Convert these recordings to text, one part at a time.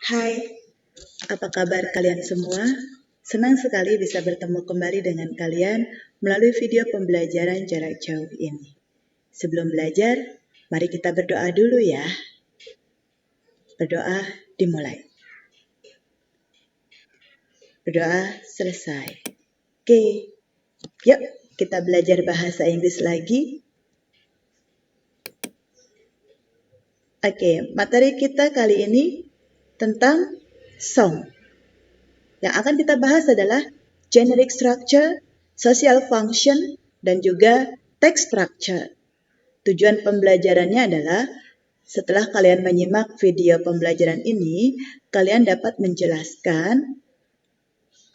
Hai, apa kabar kalian semua? Senang sekali bisa bertemu kembali dengan kalian melalui video pembelajaran jarak jauh ini. Sebelum belajar, mari kita berdoa dulu ya. Berdoa dimulai. Berdoa selesai. Oke, yuk kita belajar bahasa Inggris lagi. Oke, materi kita kali ini tentang song. Yang akan kita bahas adalah generic structure, social function, dan juga text structure. Tujuan pembelajarannya adalah setelah kalian menyimak video pembelajaran ini, kalian dapat menjelaskan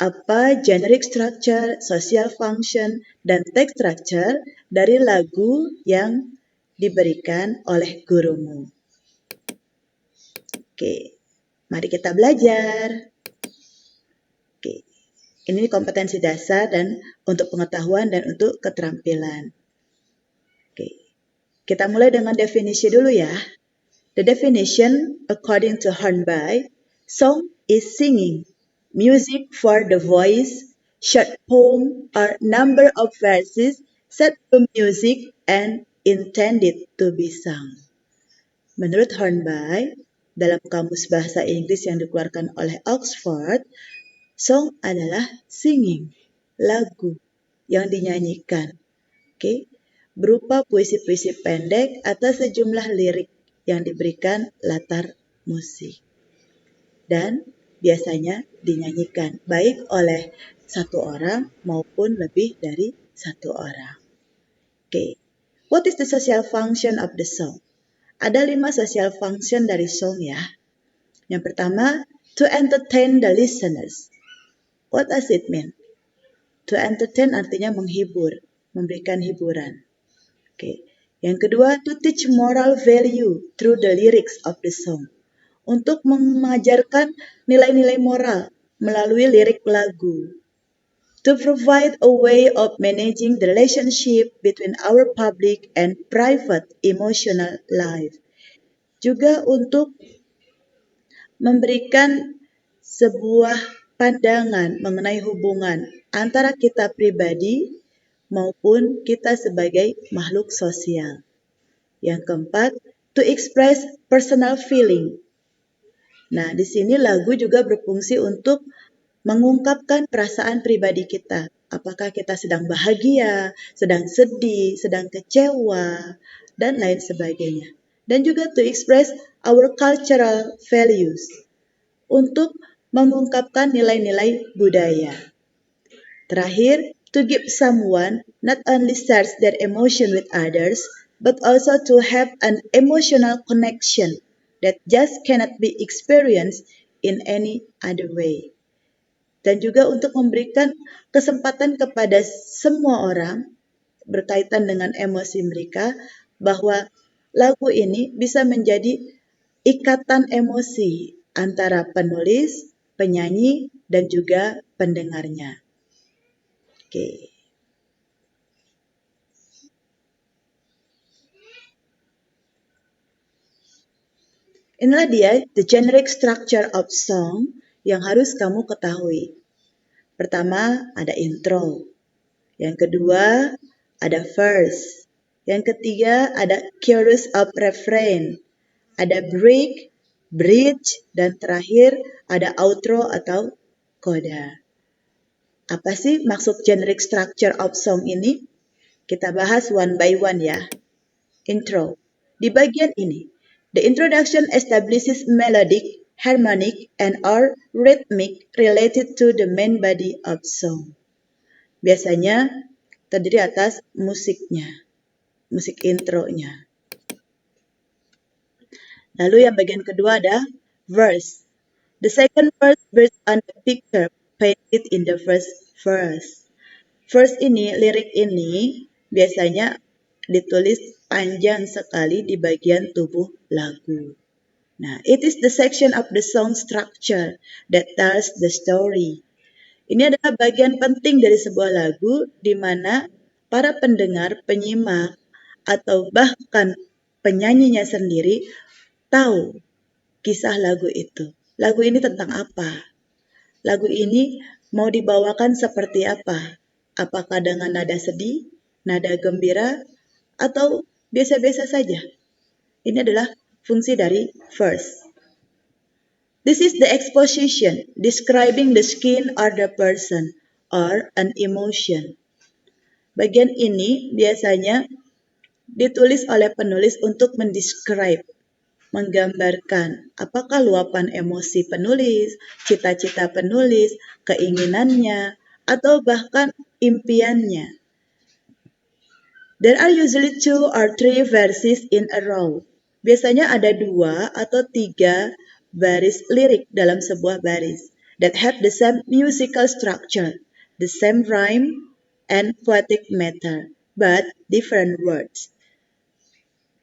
apa generic structure, social function, dan text structure dari lagu yang diberikan oleh gurumu. Oke, mari kita belajar. Oke, ini kompetensi dasar dan untuk pengetahuan dan untuk keterampilan. Oke, kita mulai dengan definisi dulu ya. The definition, according to Hornby, song is singing, music for the voice, short poem or number of verses set to music and intended to be sung. Menurut Hornby, dalam kamus bahasa Inggris yang dikeluarkan oleh Oxford, song adalah singing, lagu yang dinyanyikan, berupa puisi-puisi pendek atau sejumlah lirik yang diberikan latar musik. Dan biasanya dinyanyikan baik oleh satu orang maupun lebih dari satu orang. What is the social function of the song? Ada 5 social function dari song ya. Yang pertama, to entertain the listeners. What does it mean? To entertain artinya menghibur, memberikan hiburan. Yang kedua, to teach moral value through the lyrics of the song. Untuk mengajarkan nilai-nilai moral melalui lirik lagu. To provide a way of managing the relationship between our public and private emotional life. Juga untuk memberikan sebuah pandangan mengenai hubungan antara kita pribadi maupun kita sebagai makhluk sosial. Yang keempat, to express personal feeling. Nah, di sini lagu juga berfungsi untuk mengungkapkan perasaan pribadi kita. Apakah kita sedang bahagia, sedang sedih, sedang kecewa, dan lain sebagainya. Dan juga to express our cultural values. Untuk mengungkapkan nilai-nilai budaya. Terakhir, to give someone not only shares their emotion with others, but also to have an emotional connection that just cannot be experienced in any other way. Dan juga untuk memberikan kesempatan kepada semua orang berkaitan dengan emosi mereka bahwa lagu ini bisa menjadi ikatan emosi antara penulis, penyanyi, dan juga pendengarnya. Inilah dia the generic structure of song yang harus kamu ketahui. Pertama, ada intro. Yang kedua, ada verse. Yang ketiga, ada chorus of refrain. Ada break, bridge, dan terakhir ada outro atau coda. Apa sih maksud generic structure of song ini? Kita bahas one by one ya. Intro. Di bagian ini, the introduction establishes melodic, harmonic, and or rhythmic related to the main body of song. Biasanya terdiri atas musiknya, musik intronya. Lalu yang bagian kedua ada verse. The second verse based on the picture painted in the first verse. Verse ini, lirik ini biasanya ditulis panjang sekali di bagian tubuh lagu. Nah, it is the section of the song structure that tells the story. Ini adalah bagian penting dari sebuah lagu di mana para pendengar, penyimak, atau bahkan penyanyinya sendiri tahu kisah lagu itu. lagu ini tentang apa? Lagu ini mau dibawakan seperti apa? Apakah dengan nada sedih, nada gembira, atau biasa-biasa saja? Ini adalah fungsi dari verse. This is the exposition describing the skin or the person or an emotion. Bagian ini biasanya ditulis oleh penulis untuk mendescribe, menggambarkan apakah luapan emosi penulis, cita-cita penulis, keinginannya, atau bahkan impiannya. There are usually 2 or 3 verses in a row. Biasanya ada 2 atau 3 baris lirik dalam sebuah baris that have the same musical structure, the same rhyme and poetic matter, but different words.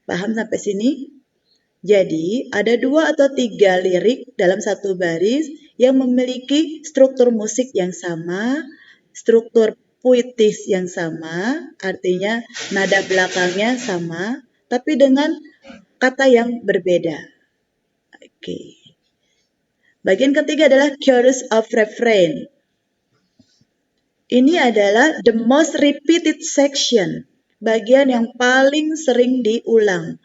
Paham sampai sini? Jadi, ada 2 atau 3 lirik dalam satu baris yang memiliki struktur musik yang sama, struktur puitis yang sama, artinya nada belakangnya sama, tapi dengan kata yang berbeda. Oke. Bagian ketiga adalah chorus of refrain. Ini adalah the most repeated section, bagian yang paling sering diulang.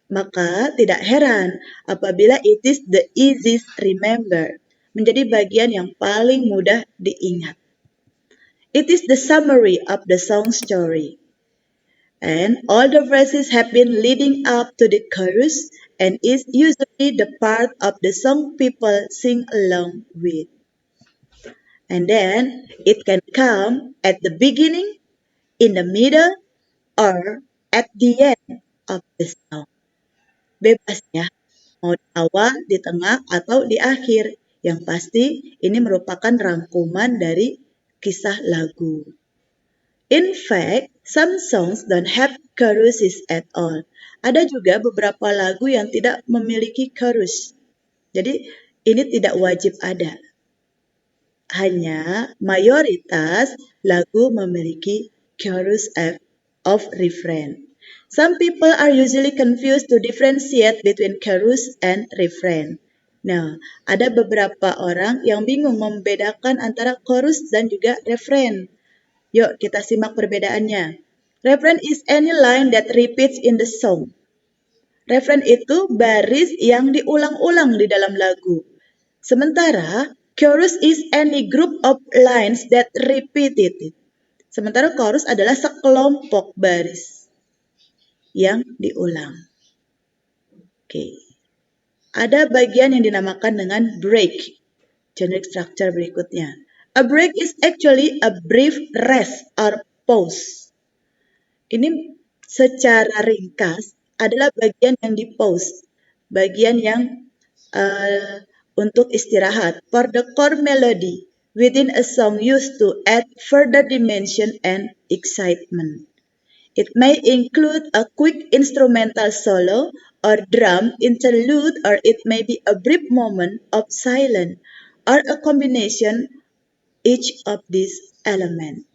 Maka tidak heran apabila it is the easiest remember, menjadi bagian yang paling mudah diingat. It is the summary of the song story. And all the verses have been leading up to the chorus and is usually the part of the song people sing along with. And then it can come at the beginning, in the middle, or at the end of the song. Bebas ya, mau di awal, di tengah, atau di akhir. Yang pasti ini merupakan rangkuman dari kisah lagu. In fact, some songs don't have choruses at all. Ada juga beberapa lagu yang tidak memiliki chorus. Jadi ini tidak wajib ada. Hanya mayoritas lagu memiliki chorus of refrain. Some people are usually confused to differentiate between chorus and refrain. Nah, ada beberapa orang yang bingung membedakan antara chorus dan juga refrain. Yuk, kita simak perbedaannya. Refrain is any line that repeats in the song. Refrain itu baris yang diulang-ulang di dalam lagu. Sementara, chorus is any group of lines that repeated it. Sementara chorus adalah sekelompok baris yang diulang. Oke. Ada bagian yang dinamakan dengan break. Generic structure berikutnya. A break is actually a brief rest or pause. Ini secara ringkas adalah bagian yang di-pause. Bagian yang untuk istirahat. For the core melody within a song used to add further dimension and excitement. It may include a quick instrumental solo or drum interlude, or it may be a brief moment of silence or a combination each of these elements.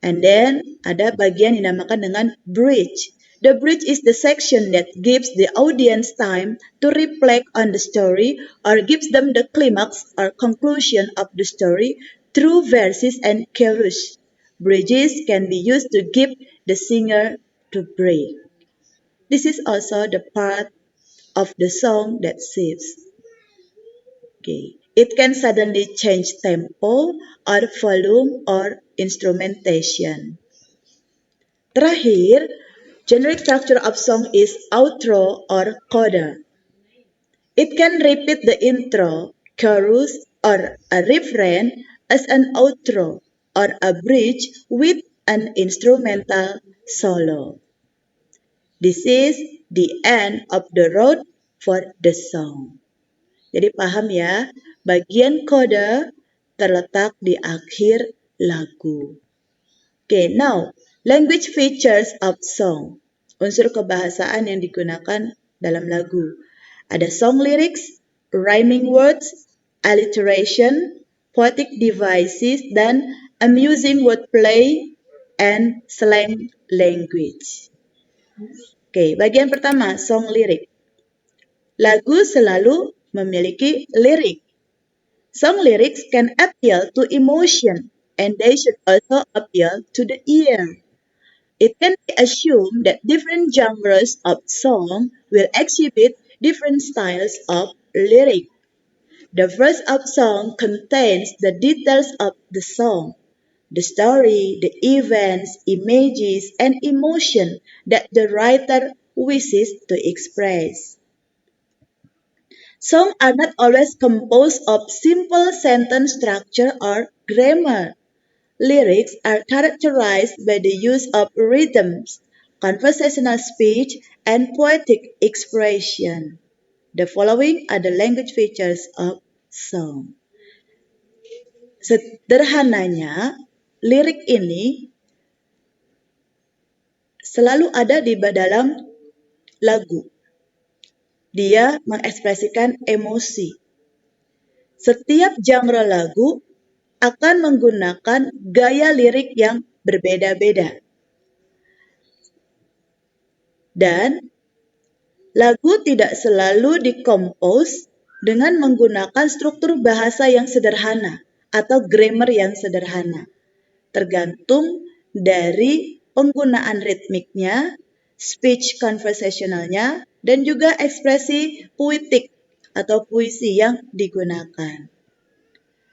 And then ada bagian yang dinamakan dengan bridge. The bridge is the section that gives the audience time to reflect on the story or gives them the climax or conclusion of the story through verses and chorus. Bridges can be used to give the singer to breathe. This is also the part of the song that shifts. Okay. It can suddenly change tempo or volume or instrumentation. Terakhir, generic structure of song is outro or coda. It can repeat the intro, chorus, or a refrain as an outro or a bridge with an instrumental solo. This is the end of the road for the song. Jadi paham ya, bagian coda terletak di akhir lagu. Okay, now language features of song. Unsur kebahasaan yang digunakan dalam lagu. Ada song lyrics, rhyming words, alliteration, poetic devices, dan amusing wordplay and slang language. Oke, bagian pertama, song lyric. Lagu selalu memiliki lirik. Song lyrics can appeal to emotion, and they should also appeal to the ear. It can be assumed that different genres of song will exhibit different styles of lyric. The verse of song contains the details of the song, the story, the events, images, and emotion that the writer wishes to express. Songs are not always composed of simple sentence structure or grammar. Lyrics are characterized by the use of rhythms, conversational speech, and poetic expression. The following are the language features of song. Sederhananya, lirik ini selalu ada di dalam lagu. Dia mengekspresikan emosi. Setiap genre lagu akan menggunakan gaya lirik yang berbeda-beda. Dan lagu tidak selalu dikompos dengan menggunakan struktur bahasa yang sederhana atau grammar yang sederhana. Tergantung dari penggunaan ritmiknya, speech conversationalnya, dan juga ekspresi puitik atau puisi yang digunakan.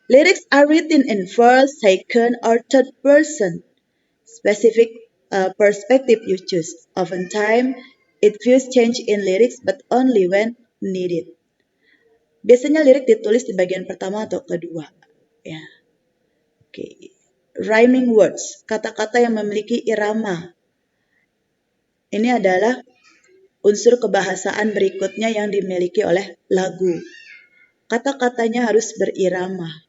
Lyrics are written in first, second, or third person. Specific perspective you choose. Oftentimes, it views change in lyrics but only when needed. Biasanya lirik ditulis di bagian pertama atau kedua. Ya. Okay. Rhyming words, kata-kata yang memiliki irama. Ini adalah unsur kebahasaan berikutnya yang dimiliki oleh lagu. Kata-katanya harus berirama.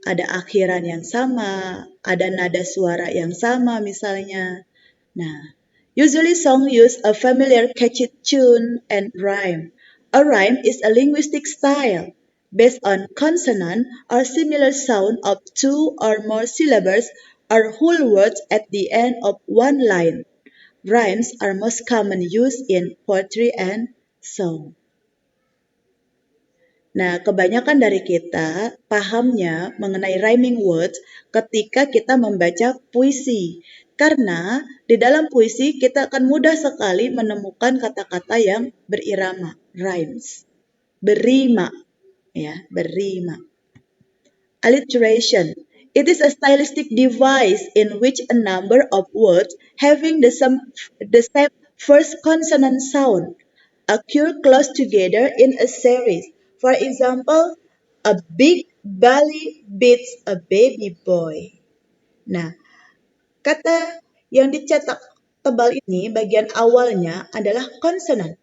Ada akhiran yang sama, ada nada suara yang sama misalnya. Nah, usually song use a familiar catchy tune and rhyme. A rhyme is a linguistic style based on consonant or similar sound of two or more syllables or whole words at the end of one line. Rhymes are most common used in poetry and song. Nah, kebanyakan dari kita pahamnya mengenai rhyming words ketika kita membaca puisi. Karena di dalam puisi kita akan mudah sekali menemukan kata-kata yang berirama, rhymes. Berima, ya, berima. Alliteration. It is a stylistic device in which a number of words having the same first consonant sound occur close together in a series. For example, a big belly beats a baby boy. Nah, kata yang dicetak tebal ini bagian awalnya adalah konsonan.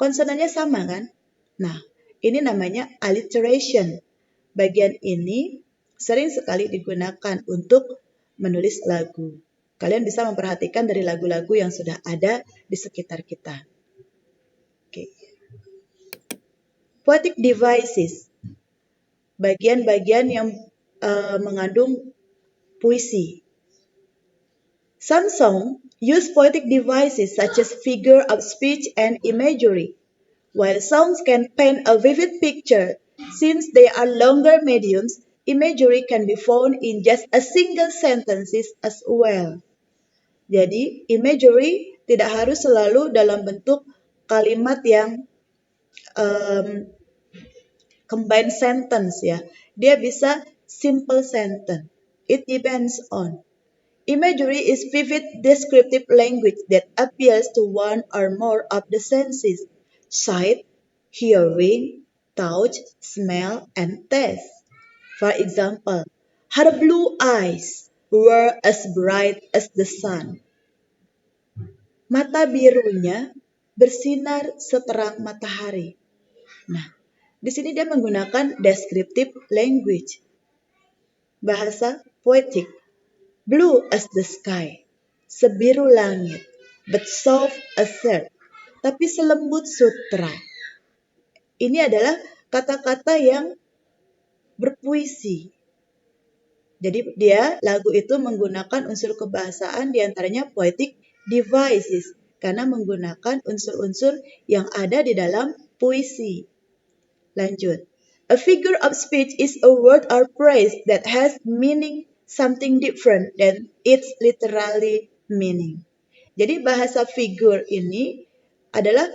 Konsonannya sama kan? Nah, ini namanya alliteration. Bagian ini sering sekali digunakan untuk menulis lagu. Kalian bisa memperhatikan dari lagu-lagu yang sudah ada di sekitar kita. Oke. Poetic devices, bagian-bagian yang mengandung puisi. Some songs use poetic devices such as figure of speech and imagery. While songs can paint a vivid picture, since they are longer mediums, imagery can be found in just a single sentences as well. Jadi, imagery tidak harus selalu dalam bentuk kalimat yang combined sentence ya. Dia bisa simple sentence. It depends on. Imagery is vivid descriptive language that appeals to one or more of the senses. Sight, hearing, touch, smell, and taste. For example, her blue eyes were as bright as the sun. Mata birunya bersinar seterang matahari. Nah, di sini dia menggunakan descriptive language. Bahasa poetik. Blue as the sky. Sebiru langit. But soft as earth. Tapi selembut sutra. Ini adalah kata-kata yang berpuisi. Jadi lagu itu menggunakan unsur kebahasaan diantaranya poetic devices. Karena menggunakan unsur-unsur yang ada di dalam puisi. Lanjut. A figure of speech is a word or phrase that has meaning something different than its literally meaning. Jadi bahasa figur ini adalah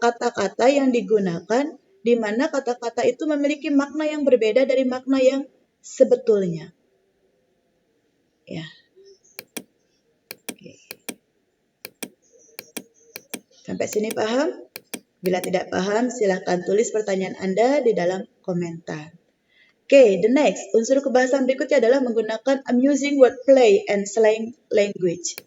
kata-kata yang digunakan di mana kata-kata itu memiliki makna yang berbeda dari makna yang sebetulnya. Ya. Oke. Sampai sini paham? Bila tidak paham, silahkan tulis pertanyaan Anda di dalam komentar. Oke, the next. Unsur kebahasan berikutnya adalah menggunakan amusing wordplay and slang language.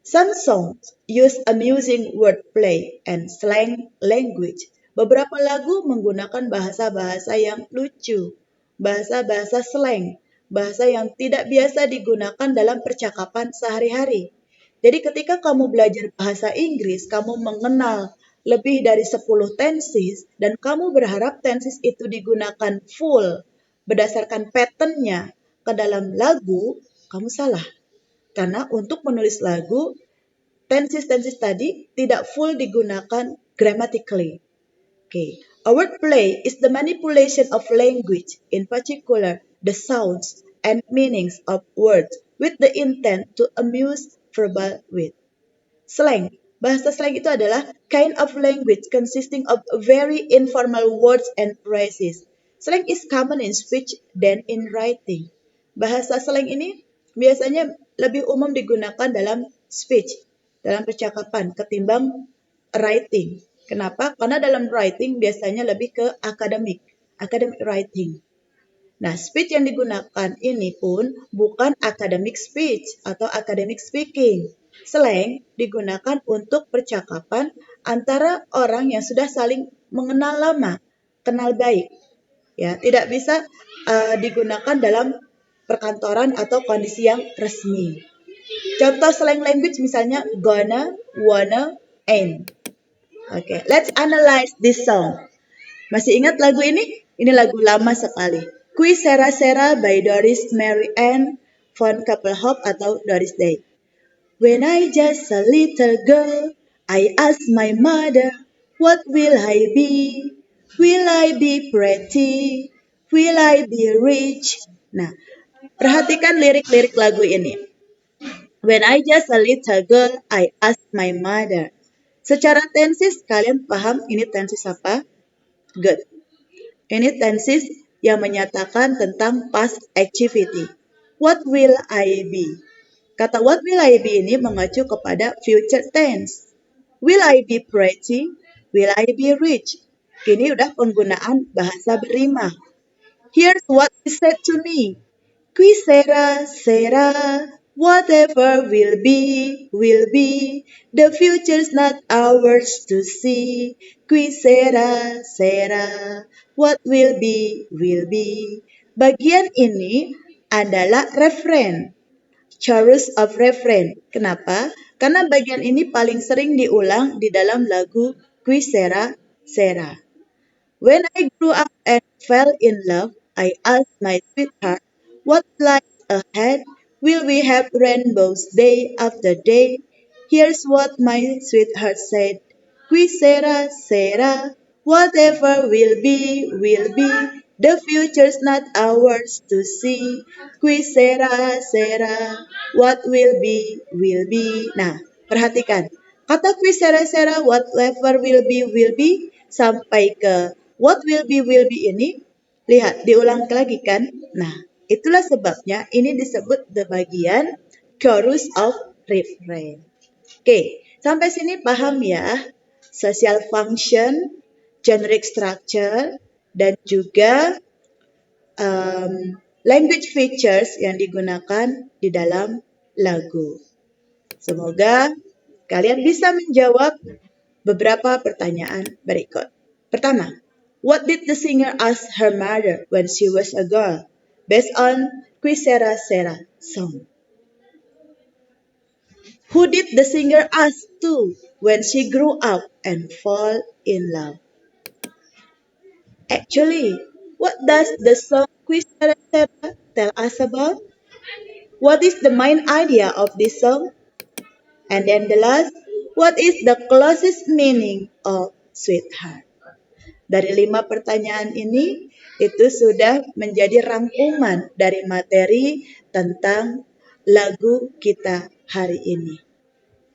Some songs use amusing wordplay and slang language. Beberapa lagu menggunakan bahasa-bahasa yang lucu, bahasa-bahasa slang, bahasa yang tidak biasa digunakan dalam percakapan sehari-hari. Jadi ketika kamu belajar bahasa Inggris, kamu mengenal lebih dari 10 tenses dan kamu berharap tenses itu digunakan full berdasarkan patternnya ke dalam lagu, kamu salah. Karena untuk menulis lagu, tenses-tenses tadi tidak full digunakan grammatically. Okay. A wordplay is the manipulation of language, in particular the sounds and meanings of words, with the intent to amuse verbal wit. Slang. Bahasa slang itu adalah kind of language consisting of very informal words and phrases. Slang is common in speech than in writing. Bahasa slang ini biasanya lebih umum digunakan dalam speech, dalam percakapan, ketimbang writing. Kenapa? Karena dalam writing biasanya lebih ke academic writing. Nah, speech yang digunakan ini pun bukan academic speech atau academic speaking. Slang digunakan untuk percakapan antara orang yang sudah saling mengenal lama, kenal baik. Ya, tidak bisa digunakan dalam perkantoran atau kondisi yang resmi. Contoh slang language misalnya gonna, wanna, ain't. Oke, let's analyze this song. Masih ingat lagu ini? Ini lagu lama sekali. Qui Sera Sera by Doris Mary Ann von Kappelhof atau Doris Day. When I just a little girl, I asked my mother, what will I be? Will I be pretty? Will I be rich? Nah, perhatikan lirik-lirik lagu ini. When I just a little girl, I asked my mother. Secara tensis, kalian paham ini tensis apa? Good. Ini tensis yang menyatakan tentang past activity. What will I be? Kata what will I be ini mengacu kepada future tense. Will I be pretty? Will I be rich? Ini udah penggunaan bahasa berima. Here's what he said to me. Qui sera, sera, whatever will be, will be. The future's not ours to see. Qui sera, sera, what will be, will be. Bagian ini adalah refrain, chorus of refrain. Kenapa? Karena bagian ini paling sering diulang di dalam lagu Qui sera, sera. When I grew up and fell in love, I asked my sweetheart, what lies ahead? Will we have rainbows day after day? Here's what my sweetheart said. Qui sera, sera, whatever will be, will be. The future's not ours to see. Qui sera, sera, what will be, will be. Nah, perhatikan. Kata qui sera, sera, whatever will be, sampai ke what will be ini, lihat, diulang lagi kan? Nah, itulah sebabnya ini disebut the bagian chorus of refrain. Oke, sampai sini paham ya? Social function, generic structure, dan juga language features yang digunakan di dalam lagu. Semoga kalian bisa menjawab beberapa pertanyaan berikut. Pertama, what did the singer ask her mother when she was a girl? Based on Qui Sera Sera song. Who did the singer ask to when she grew up and fall in love? Actually, what does the song Qui Sera Sera tell us about? What is the main idea of this song? And then the last, what is the closest meaning of sweetheart? dari 5 pertanyaan ini itu sudah menjadi rangkuman dari materi tentang lagu kita hari ini.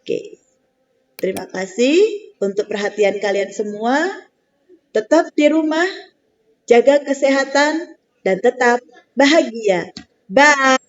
Oke. Terima kasih untuk perhatian kalian semua. Tetap di rumah, jaga kesehatan, dan tetap bahagia. Bye.